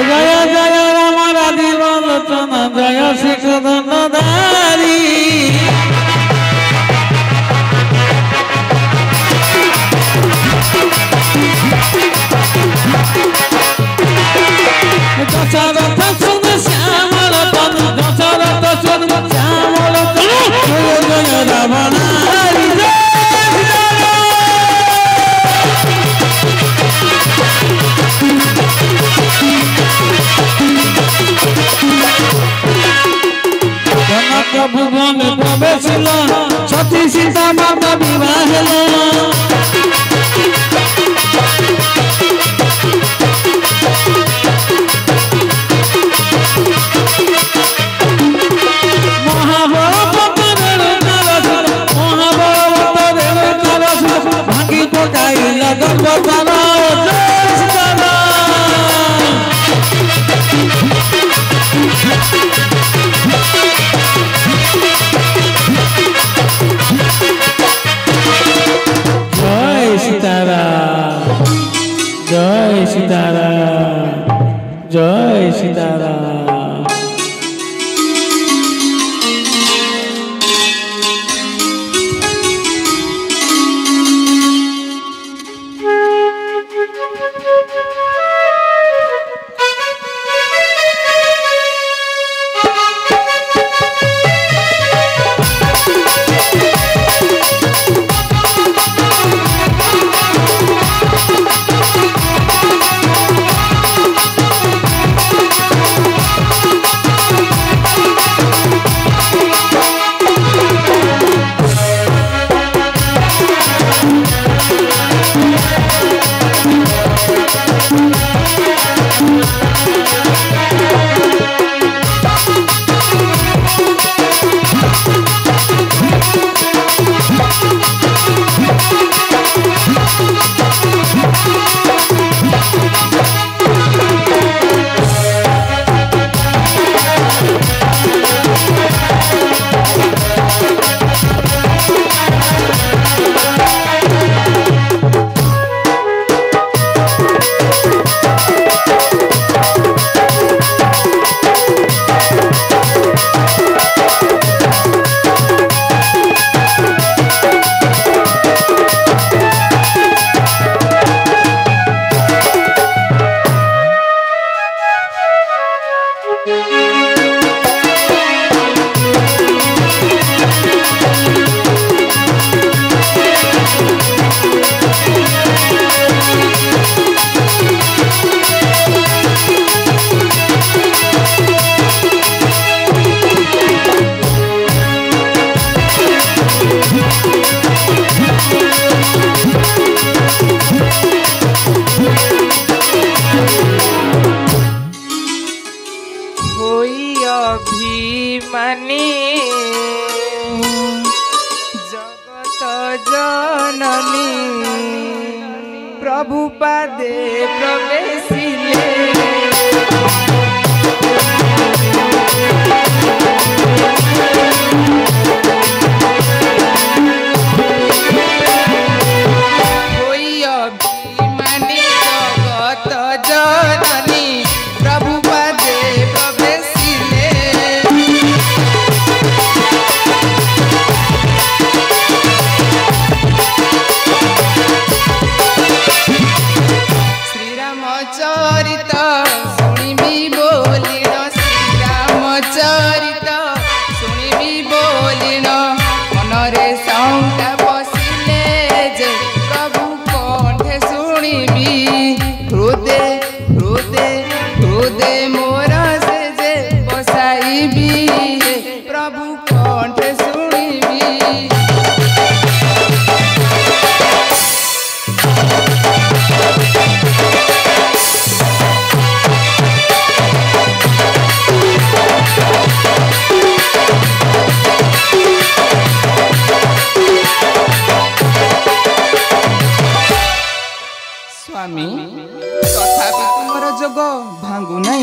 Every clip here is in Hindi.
जय जय राम राजीव लोचन जय शिखधनुधारी दशरथ सुन श्यामल तनु दशरथ सुन श्यामल तनु जय जय रावणारी भुवन प्रवेश सती सीता माता विवाह भागी को जाई लगन बता जय सीताराम जय सीताराम। अभिमानी जगत जननी प्रभु पादे प्रवेशिले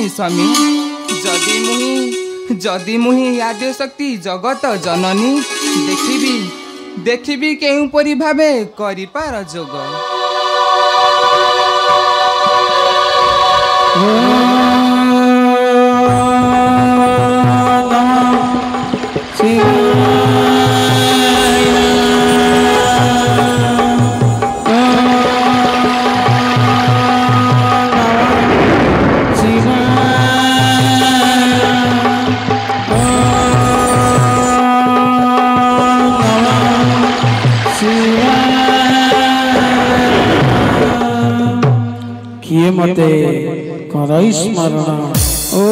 स्वामी जदि मुहि आद्य शक्ति जगत जननी देखिबी केउ परि भावे करिपार जोग किए मते करई स्मरण ओ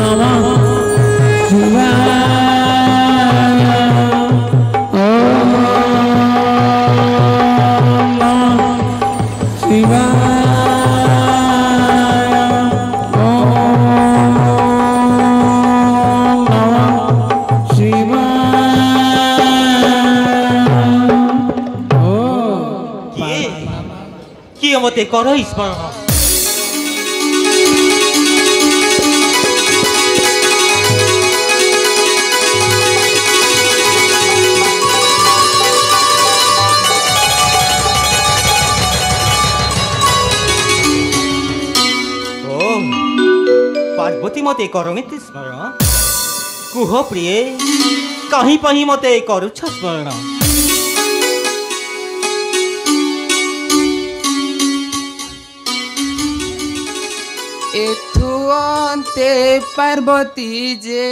नमः शिवाय ओ नमः शिवाय ओ नमः शिवाय किए मते करई स्मरण पार्वती मते करमित स्मरण कुह प्रिय कहीं पही मते करुछ स्मरण एथु अंते पार्वती जे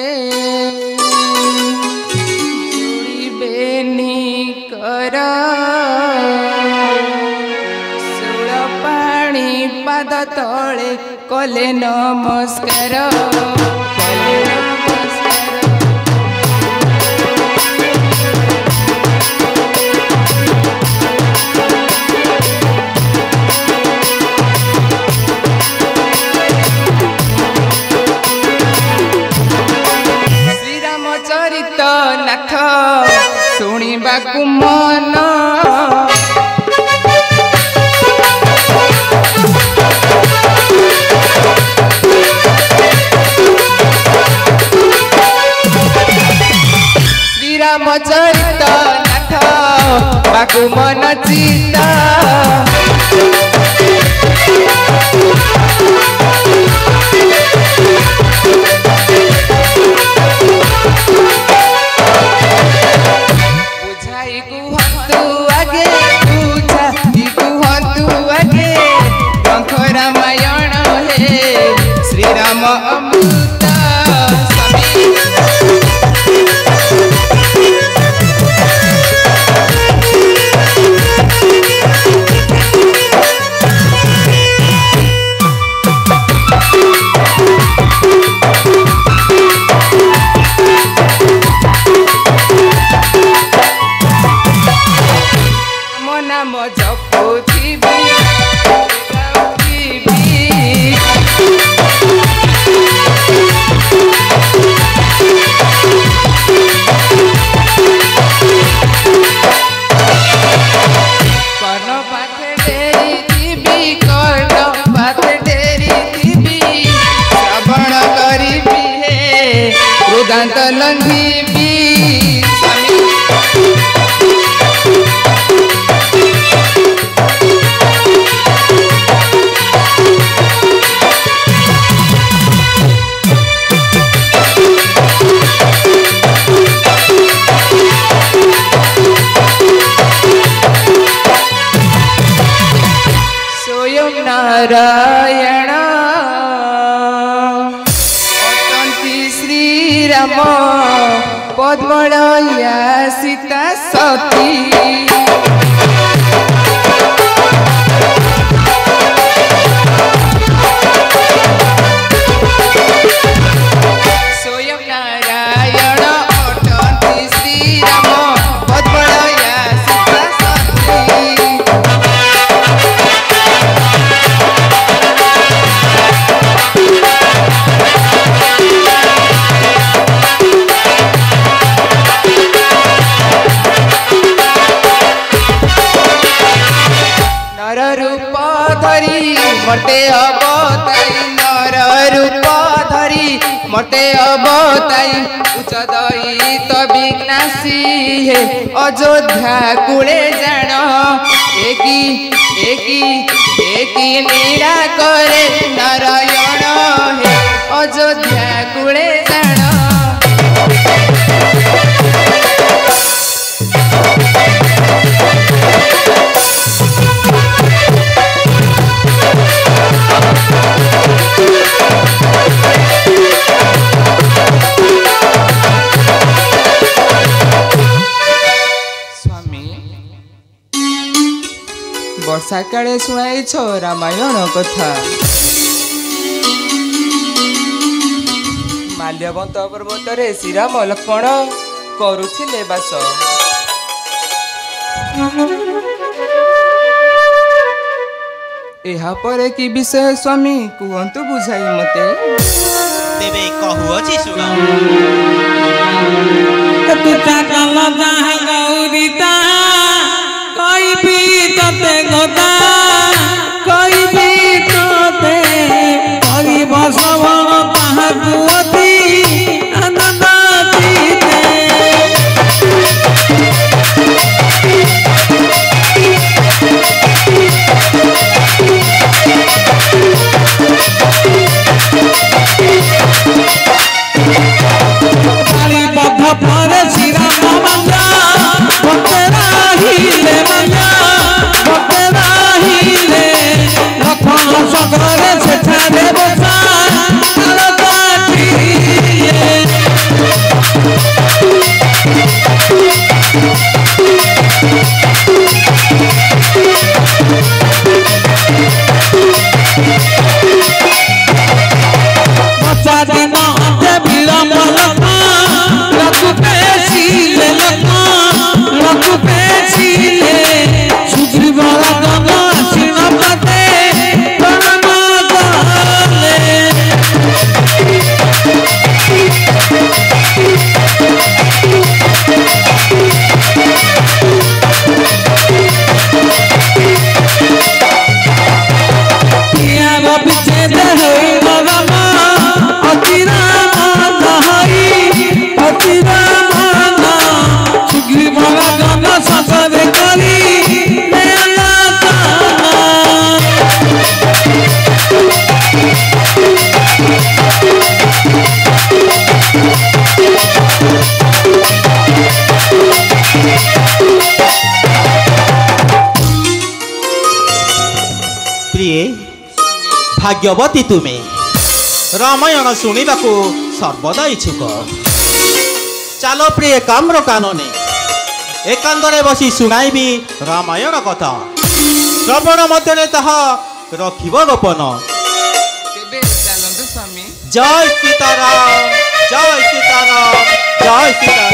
जुड़िबेनी कर सुर पाणी पाद तले कले नमस्कार नाथ शुणिबाकु मन श्रीरामचरित नाथ बाकु मन चिता रामायण हे श्रीराम अमृत नाम जपुथिबी दांत लंघिबी स्वयं नारायण राम पद्मलया सीता सती स्वयं नारायण अटंती श्रीराम पद्मलया सीता सती मते अबताई नर रूप धरी मते अबताई उच्च दैत विघ्नासी हे अयोध्या कूले जान एकी एकी एकी नीड़ा करे नारायण हे अयोध्या कूले जान वर्षा काले शुणाई रामायण कथा माल्यवंत पर्वत रे श्रीराम लक्ष्मण करुथिले बास एहा परे कि विषय स्वामी कुहंतु बुझाई मते तेबे कहूअछि सुन तुचा कल जहाँ गौरीता कोई भी तते गोता कोई भी तते कोई बसवन ताहा कुअति आनंद जीते काली बद्ध पर श्रीराम मंगा बतेरा हिले मंगा बतेरा हिले लखन सगरे सेठारे बसा बच्चा दिन अंते विलम्ब लखा रघु पेशीले लखा रघु पेशीले सुग्रीव राजन आसीन पते प्रणाम कले विच्छेद होई रामा अति राम सुग्रीव राजन ससर करी प्रिय भाग्यवती तुमे रामायण शुणिबाकू सर्वदा इच्छुक चलो प्रिय काम्र कानने एकांतरे बसी शुणाइबी रामायण कथा श्रवण मध्य ताहा रखिब गोपन तेबे चलंतु स्वामी जय सीताराम जय सीताराम जय सीताराम।